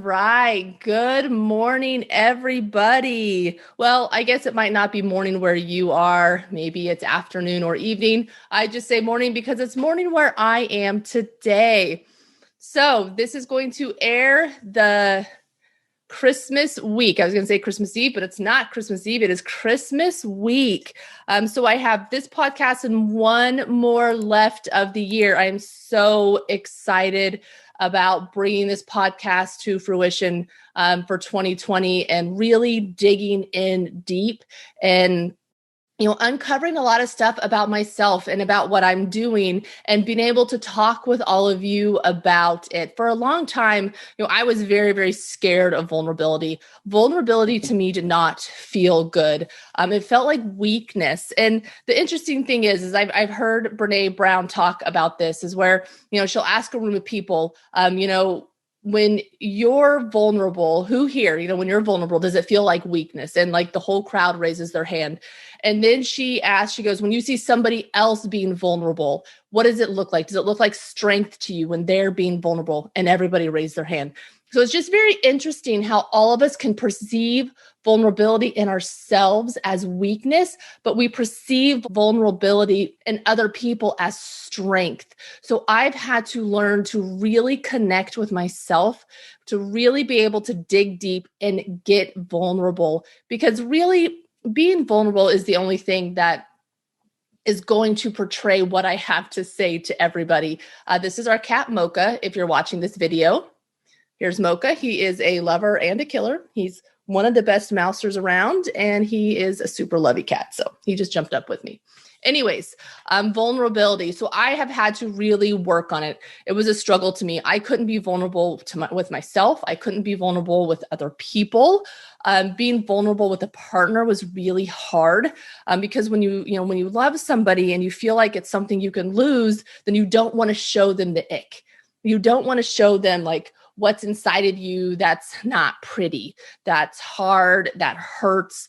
right. Good morning, everybody. Well, I guess it might not be morning where you are. Maybe it's afternoon or evening. I just say morning because it's morning where I am today. So this is going to air the Christmas week. I was going to say Christmas Eve, but it's not Christmas Eve. It is Christmas week. So I have this podcast and one more left of the year. I am so excited about bringing this podcast to fruition for 2020 and really digging in deep and uncovering a lot of stuff about myself and about what I'm doing and being able to talk with all of you about it. For a long time, I was very, very scared of vulnerability. Vulnerability to me did not feel good. It felt like weakness. And the interesting thing is I've heard Brene Brown talk about this is where, she'll ask a room of people, when you're vulnerable, who here, when you're vulnerable, does it feel like weakness? And like the whole crowd raises their hand. And then she goes, when you see somebody else being vulnerable, what does it look like? Does it look like strength to you when they're being vulnerable? And everybody raised their hand. So it's just very interesting how all of us can perceive vulnerability in ourselves as weakness, but we perceive vulnerability in other people as strength. So I've had to learn to really connect with myself, to really be able to dig deep and get vulnerable, because really being vulnerable is the only thing that is going to portray what I have to say to everybody. This is our cat, Mocha, if you're watching this video. Here's Mocha. He is a lover and a killer. He's one of the best mousers around, and he is a super lovey cat. So he just jumped up with me. Anyways, vulnerability. So I have had to really work on it. It was a struggle to me. I couldn't be vulnerable with myself. I couldn't be vulnerable with other people. Being vulnerable with a partner was really hard because when you love somebody and you feel like it's something you can lose, then you don't want to show them the ick. You don't want to show them like what's inside of you that's not pretty, that's hard, that hurts.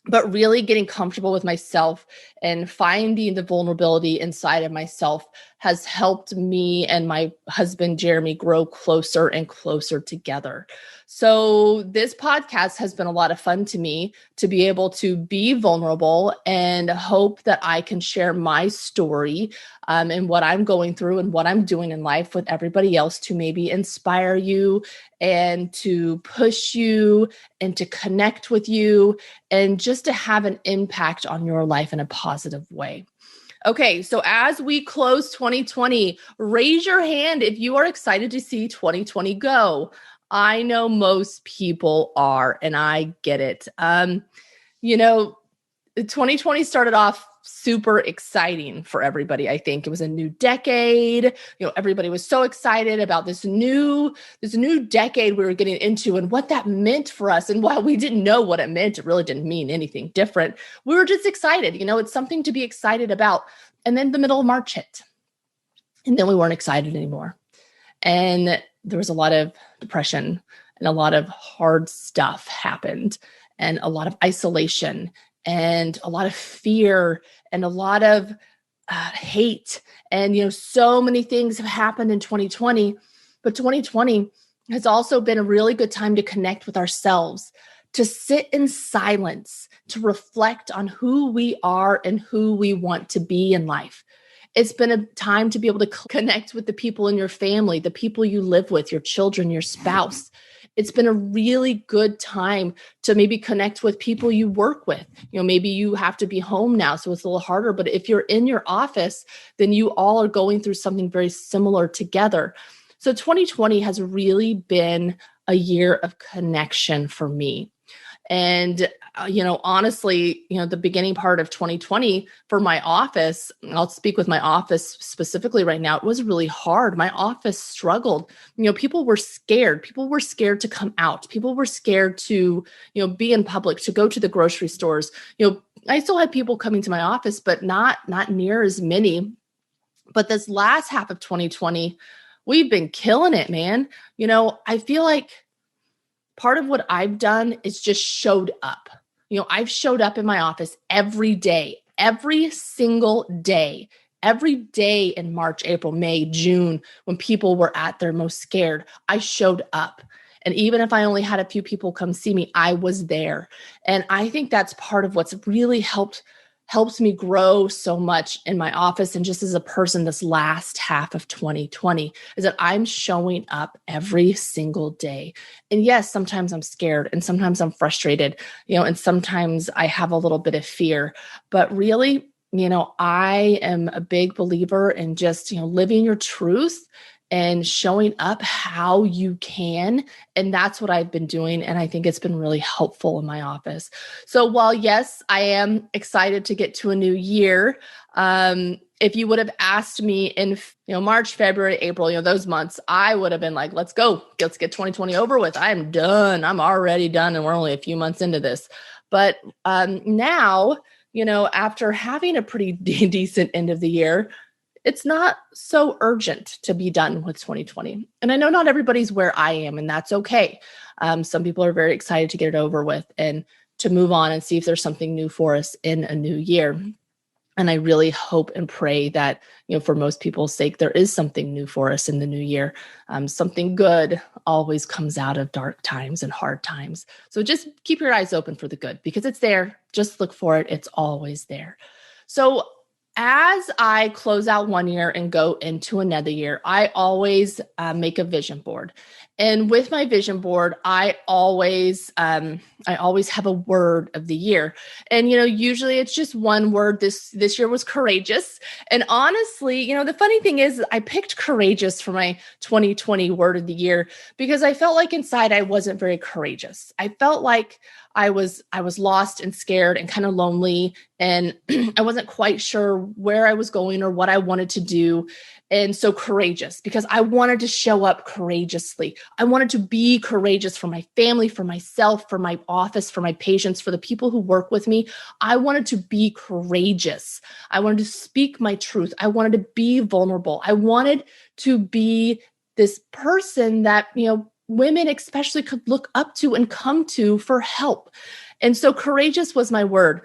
But really getting comfortable with myself and finding the vulnerability inside of myself has helped me and my husband, Jeremy, grow closer and closer together. So this podcast has been a lot of fun to me to be able to be vulnerable and hope that I can share my story and what I'm going through and what I'm doing in life with everybody else to maybe inspire you and to push you and to connect with you and just to have an impact on your life in a positive way. Okay, so as we close 2020, raise your hand if you are excited to see 2020 go. I know most people are, and I get it. 2020 started off super exciting for everybody. I think it was a new decade. Everybody was so excited about this new decade we were getting into and what that meant for us. And while we didn't know what it meant, it really didn't mean anything different. We were just excited. It's something to be excited about. And then the middle of March hit. And then we weren't excited anymore. And there was a lot of depression and a lot of hard stuff happened and a lot of isolation and a lot of fear and a lot of hate. And, so many things have happened in 2020, but 2020 has also been a really good time to connect with ourselves, to sit in silence, to reflect on who we are and who we want to be in life. It's been a time to be able to connect with the people in your family, the people you live with, your children, your spouse. It's been a really good time to maybe connect with people you work with. Maybe you have to be home now, so it's a little harder. But if you're in your office, then you all are going through something very similar together. So 2020 has really been a year of connection for me. And, honestly, the beginning part of 2020 for my office, I'll speak with my office specifically right now, it was really hard. My office struggled. People were scared. People were scared to come out. People were scared to, be in public, to go to the grocery stores. I still had people coming to my office, but not near as many. But this last half of 2020, we've been killing it, man. I feel like part of what I've done is just showed up. I've showed up in my office every day, every single day, Every day in March, April, May, June, when people were at their most scared, I showed up. And even if I only had a few people come see me, I was there. And I think that's part of what's really helps me grow so much in my office and just as a person this last half of 2020 is that I'm showing up every single day. And yes, sometimes I'm scared and sometimes I'm frustrated, and sometimes I have a little bit of fear, but really, I am a big believer in just, living your truth and showing up how you can. And that's what I've been doing. And I think it's been really helpful in my office. So while, yes, I am excited to get to a new year, if you would have asked me in March, February, April, those months, I would have been like, let's go. Let's get 2020 over with. I'm done. I'm already done. And we're only a few months into this. But now, after having a pretty decent end of the year, it's not so urgent to be done with 2020. And I know not everybody's where I am, and that's okay. Some people are very excited to get it over with and to move on and see if there's something new for us in a new year. And I really hope and pray that, for most people's sake, there is something new for us in the new year. Something good always comes out of dark times and hard times. So just keep your eyes open for the good because it's there. Just look for it. It's always there. So as I close out one year and go into another year, I always make a vision board. And with my vision board, I always have a word of the year. And, usually it's just one word. This year was courageous. And honestly, the funny thing is I picked courageous for my 2020 word of the year because I felt like inside I wasn't very courageous. I felt like I was lost and scared and kind of lonely. And I wasn't quite sure where I was going or what I wanted to do. And so courageous, because I wanted to show up courageously. I wanted to be courageous for my family, for myself, for my office, for my patients, for the people who work with me. I wanted to be courageous. I wanted to speak my truth. I wanted to be vulnerable. I wanted to be this person that, women especially could look up to and come to for help. And so courageous was my word.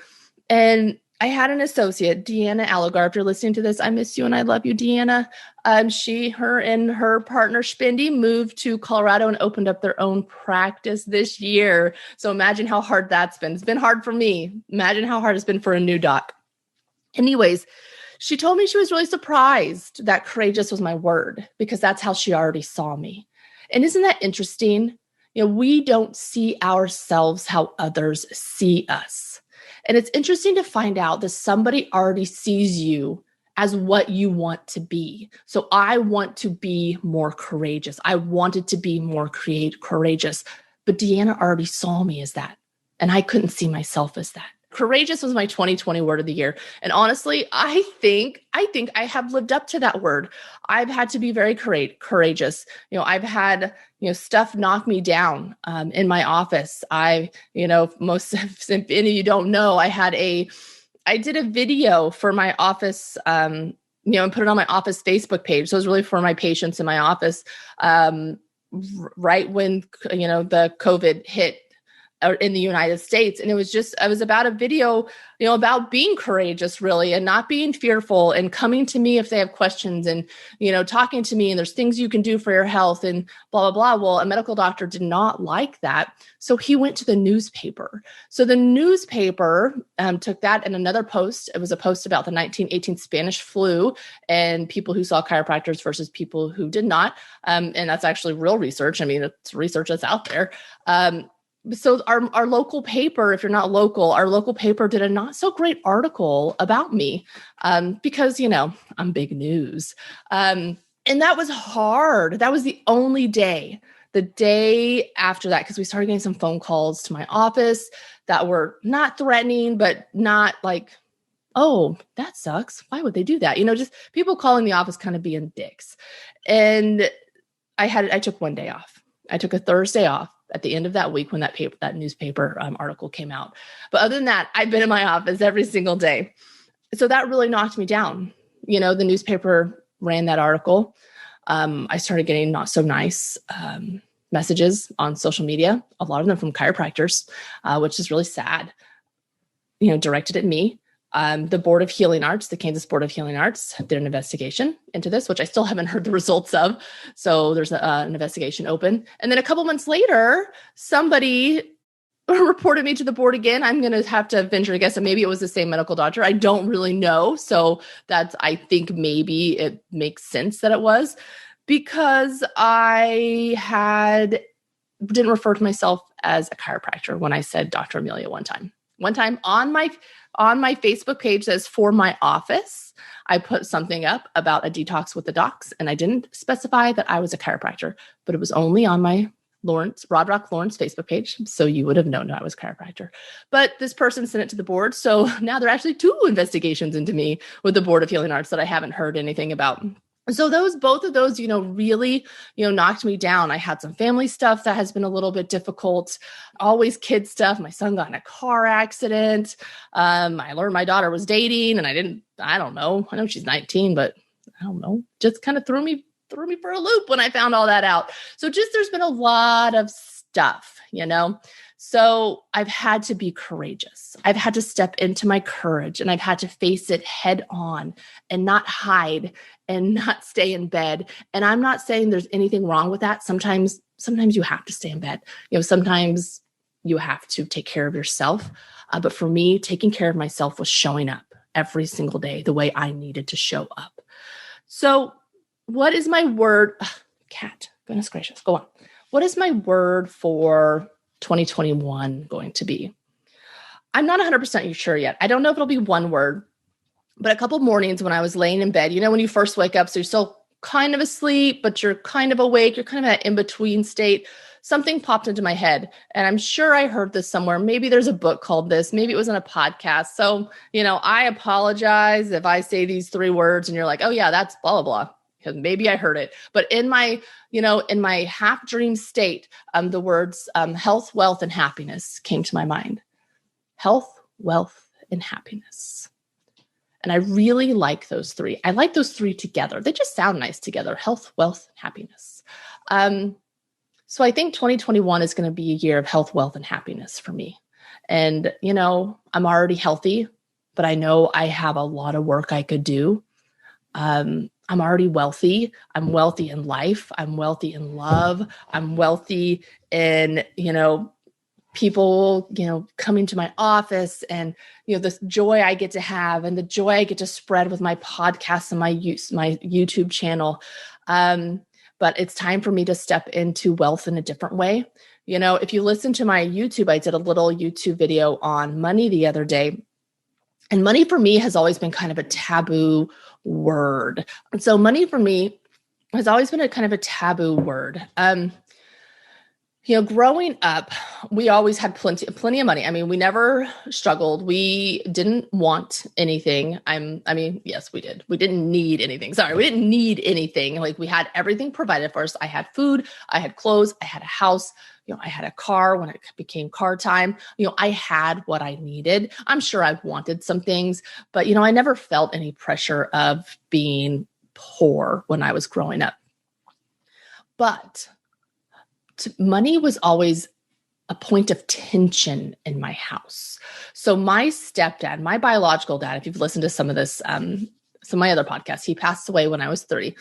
And I had an associate, Deanna Allegar. If you're listening to this, I miss you and I love you, Deanna. Her and her partner, Spendy, moved to Colorado and opened up their own practice this year. So imagine how hard that's been. It's been hard for me. Imagine how hard it's been for a new doc. Anyways, she told me she was really surprised that courageous was my word because that's how she already saw me. And isn't that interesting? We don't see ourselves how others see us. And it's interesting to find out that somebody already sees you as what you want to be. So I want to be more courageous. I wanted to be more courageous, but Deanna already saw me as that. And I couldn't see myself as that. Courageous was my 2020 word of the year. And honestly, I think I have lived up to that word. I've had to be very courageous. I've had, stuff knock me down in my office. Most if any of you don't know, I did a video for my office, and put it on my office Facebook page. So it was really for my patients in my office, right when, the COVID hit in the United States. And it was about a video, about being courageous really, and not being fearful and coming to me if they have questions and, talking to me and there's things you can do for your health and blah, blah, blah. Well, a medical doctor did not like that. So he went to the newspaper. So the newspaper took that and another post. It was a post about the 1918 Spanish flu and people who saw chiropractors versus people who did not. And that's actually real research. I mean, it's research that's out there. So our local paper, if you're not local, our local paper did a not so great article about me because, I'm big news. And that was hard. That was the only day, the day after that, because we started getting some phone calls to my office that were not threatening, but not like, oh, that sucks. Why would they do that? Just people calling the office kind of being dicks. And I took one day off. I took a Thursday off at the end of that week when that newspaper article came out. But other than that, I've been in my office every single day. So that really knocked me down. The newspaper ran that article. I started getting not so nice messages on social media, a lot of them from chiropractors, which is really sad, directed at me. The Board of Healing Arts, the Kansas Board of Healing Arts, did an investigation into this, which I still haven't heard the results of. So there's an investigation open. And then a couple months later, somebody reported me to the board again. I'm going to have to venture to guess that maybe it was the same medical doctor. I don't really know. So I think maybe it makes sense that it was, because I didn't refer to myself as a chiropractor when I said Dr. Amelia one time. One time on my Facebook page says for my office, I put something up about a detox with the docs, and I didn't specify that I was a chiropractor, but it was only on my Rod Rock Lawrence Facebook page. So you would have known I was a chiropractor. But this person sent it to the board. So now there are actually 2 investigations into me with the Board of Healing Arts that I haven't heard anything about. So both of those, really, knocked me down. I had some family stuff that has been a little bit difficult, always kid stuff. My son got in a car accident. I learned my daughter was dating, and I don't know. I know she's 19, but I don't know, just kind of threw me for a loop when I found all that out. So there's been a lot of stuff, So I've had to be courageous. I've had to step into my courage, and I've had to face it head on and not hide and not stay in bed. And I'm not saying there's anything wrong with that. Sometimes you have to stay in bed. Sometimes you have to take care of yourself. But for me, taking care of myself was showing up every single day the way I needed to show up. So what is my word? Cat, goodness gracious, go on. What is my word for 2021 going to be? I'm not 100% sure yet. I don't know if it'll be one word, but a couple mornings when I was laying in bed, when you first wake up, so you're still kind of asleep, but you're kind of awake, you're kind of at in-between state, something popped into my head. And I'm sure I heard this somewhere. Maybe there's a book called this. Maybe it was in a podcast. So, I apologize if I say these 3 words and you're like, oh yeah, that's blah, blah, blah. Because maybe I heard it, but in my half dream state, the words health, wealth, and happiness came to my mind. Health, wealth, and happiness. And I really like those 3. I like those 3 together. They just sound nice together. Health, wealth, happiness. So I think 2021 is going to be a year of health, wealth, and happiness for me. And, I'm already healthy, but I know I have a lot of work I could do. I'm already wealthy. I'm wealthy in life. I'm wealthy in love. I'm wealthy in, people, coming to my office, and, this joy I get to have, and the joy I get to spread with my podcast and my YouTube channel. But it's time for me to step into wealth in a different way. If you listen to my YouTube, I did a little YouTube video on money the other day. And money for me has always been kind of a taboo word. And so money for me has always been a kind of a taboo word. Growing up, we always had plenty of money. I mean, we never struggled. We didn't want anything. Yes, we did. We didn't need anything. Sorry, we didn't need anything. Like, we had everything provided for us. I had food, I had clothes, I had a house. I had a car when it became car time. I had what I needed. I'm sure I wanted some things, but, I never felt any pressure of being poor when I was growing up. But money was always a point of tension in my house. So my stepdad, my biological dad, if you've listened to some of this, some of my other podcasts, he passed away when I was 3.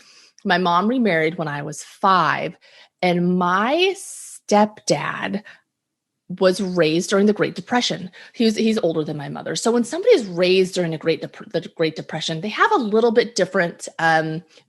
My mom remarried when I was 5, and my stepdad was raised during the Great Depression. He's older than my mother. So when somebody is raised during the Great Depression, they have a little bit different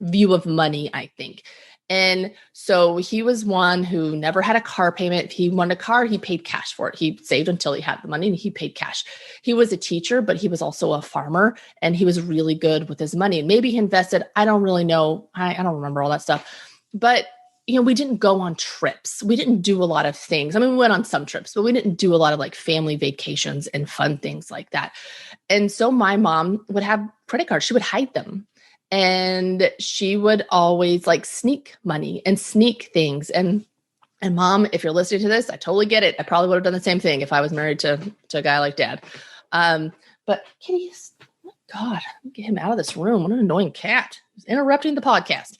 view of money, I think. And so he was one who never had a car payment. If he wanted a car, he paid cash for it. He saved until he had the money and he paid cash. He was a teacher, but he was also a farmer, and he was really good with his money. And maybe he invested. I don't really know. I don't remember all that stuff. But we didn't go on trips. We didn't do a lot of things. I mean, we went on some trips, but we didn't do a lot of like family vacations and fun things like that. And so my mom would have credit cards. She would hide them. And she would always like sneak money and sneak things. And Mom, if you're listening to this, I totally get it. I probably would have done the same thing if I was married to a guy like Dad. But Kitty, God, get him out of this room. What an annoying cat. He's interrupting the podcast.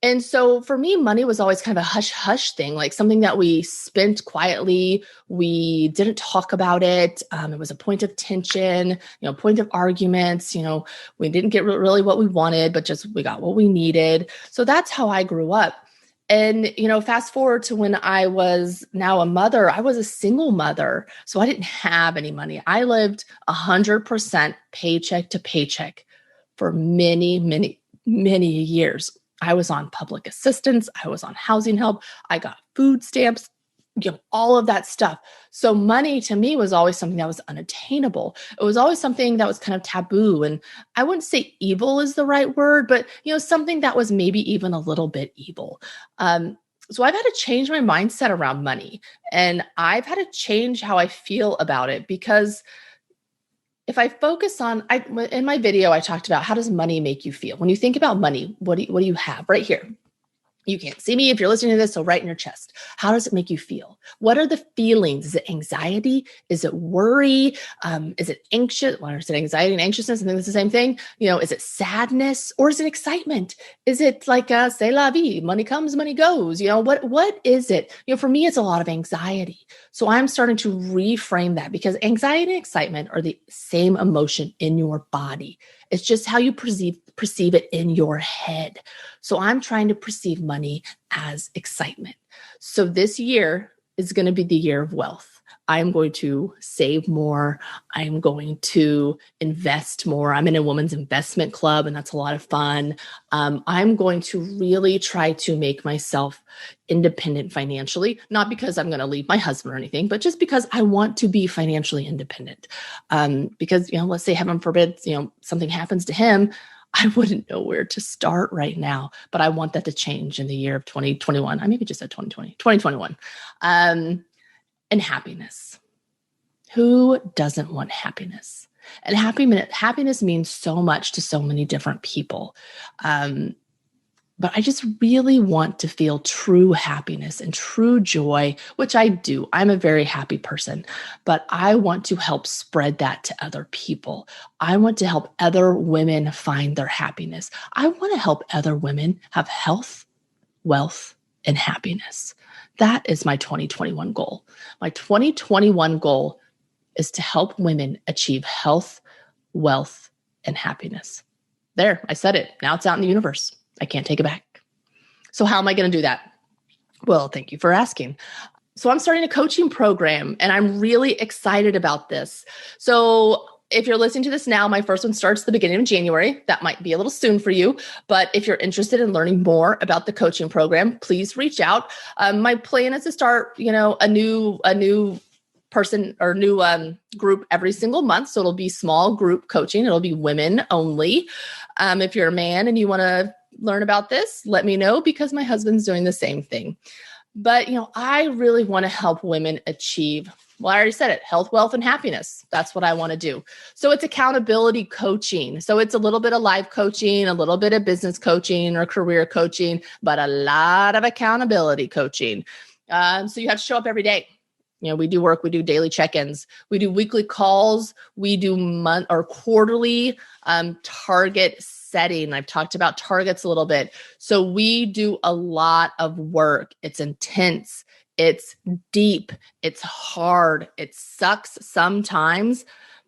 And so for me, money was always kind of a hush hush thing, like something that we spent quietly. We didn't talk about it. It was a point of tension, point of arguments. We didn't get really what we wanted, but just we got what we needed. So that's how I grew up. And, fast forward to when I was now a mother, I was a single mother. So I didn't have any money. I lived 100% paycheck to paycheck for many, many, many years. I was on public assistance. I was on housing help. I got food stamps, all of that stuff. So money to me was always something that was unattainable. It was always something that was kind of taboo. And I wouldn't say evil is the right word, but, something that was maybe even a little bit evil. So I've had to change my mindset around money, and I've had to change how I feel about it, because if I focus on, in my video, I talked about how does money make you feel? When you think about money, what do you have right here? You can't see me if you're listening to this, so right in your chest. How does it make you feel? What are the feelings? Is it anxiety? Is it worry? Is it anxious? Well, is it anxiety and anxiousness? I think it's the same thing. Is it sadness, or is it excitement? Is it like c'est la vie? Money comes, money goes. What is it? For me, it's a lot of anxiety. So I'm starting to reframe that, because anxiety and excitement are the same emotion in your body. It's just how you perceive it in your head. So I'm trying to perceive money as excitement. So this year is going to be the year of wealth. I'm going to save more. I'm going to invest more. I'm in a women's investment club, and that's a lot of fun. I'm going to really try to make myself independent financially, not because I'm going to leave my husband or anything, but just because I want to be financially independent. Because, let's say heaven forbid, something happens to him, I wouldn't know where to start right now, but I want that to change in the year of 2021. I maybe just said 2021. And happiness. Who doesn't want happiness? And happiness means so much to so many different people. But I just really want to feel true happiness and true joy, which I do. I'm a very happy person, but I want to help spread that to other people. I want to help other women find their happiness. I want to help other women have health, wealth, and happiness. That is my 2021 goal. My 2021 goal is to help women achieve health, wealth, and happiness. There, I said it. Now it's out in the universe. I can't take it back. So how am I going to do that? Well, thank you for asking. So I'm starting a coaching program, and I'm really excited about this. So if you're listening to this now, my first one starts the beginning of January. That might be a little soon for you, but if you're interested in learning more about the coaching program, please reach out. My plan is to start, a new person or new group every single month. So it'll be small group coaching. It'll be women only. If you're a man and you want to learn about this, let me know, because my husband's doing the same thing. But, I really want to help women achieve, well, I already said it, health, wealth, and happiness. That's what I want to do. So it's accountability coaching. So it's a little bit of life coaching, a little bit of business coaching or career coaching, but a lot of accountability coaching. So you have to show up every day. We do work, we do daily check-ins, we do weekly calls, we do quarterly target setting. I've talked about targets a little bit. So we do a lot of work. It's intense. It's deep. It's hard. It sucks sometimes.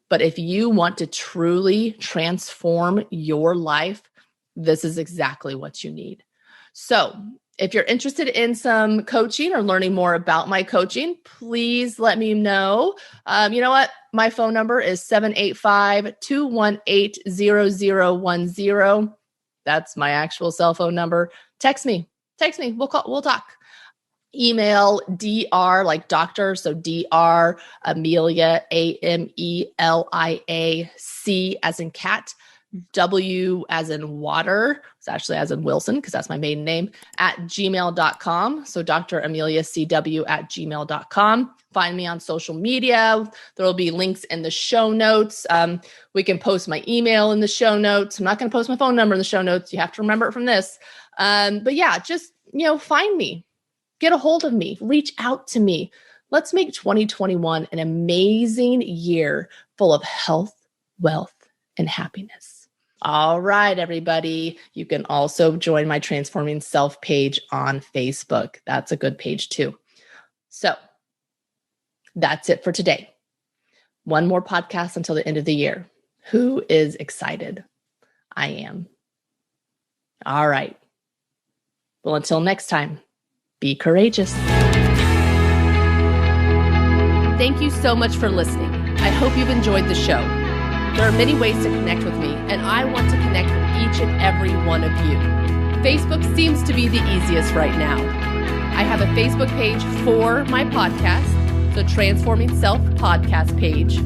But if you want to truly transform your life, this is exactly what you need. So if you're interested in some coaching or learning more about my coaching, please let me know. You know what? My phone number is 785-218-0010. That's my actual cell phone number. Text me. We'll talk. Email dr, like doctor. So dr, Amelia, Ameliac, as in cat, W as in water. It's actually as in Wilson, because that's my maiden name, at gmail.com. So Dr. Amelia CW at gmail.com. Find me on social media. There will be links in the show notes. We can post my email in the show notes. I'm not going to post my phone number in the show notes. You have to remember it from this. But yeah, just, find me, get a hold of me, reach out to me. Let's make 2021 an amazing year full of health, wealth, and happiness. All right, everybody. You can also join my Transforming Self page on Facebook. That's a good page too. So that's it for today. One more podcast until the end of the year. Who is excited? I am. All right. Well, until next time, be courageous. Thank you so much for listening. I hope you've enjoyed the show. There are many ways to connect with me, and I want to connect with each and every one of you. Facebook seems to be the easiest right now. I have a Facebook page for my podcast, the Transforming Self podcast page,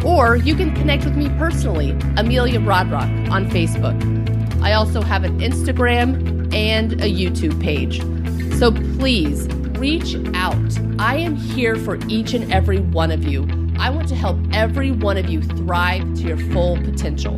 or you can connect with me personally, Amelia Brodrock, on Facebook. I also have an Instagram and a YouTube page. So please reach out. I am here for each and every one of you. I want to help every one of you thrive to your full potential.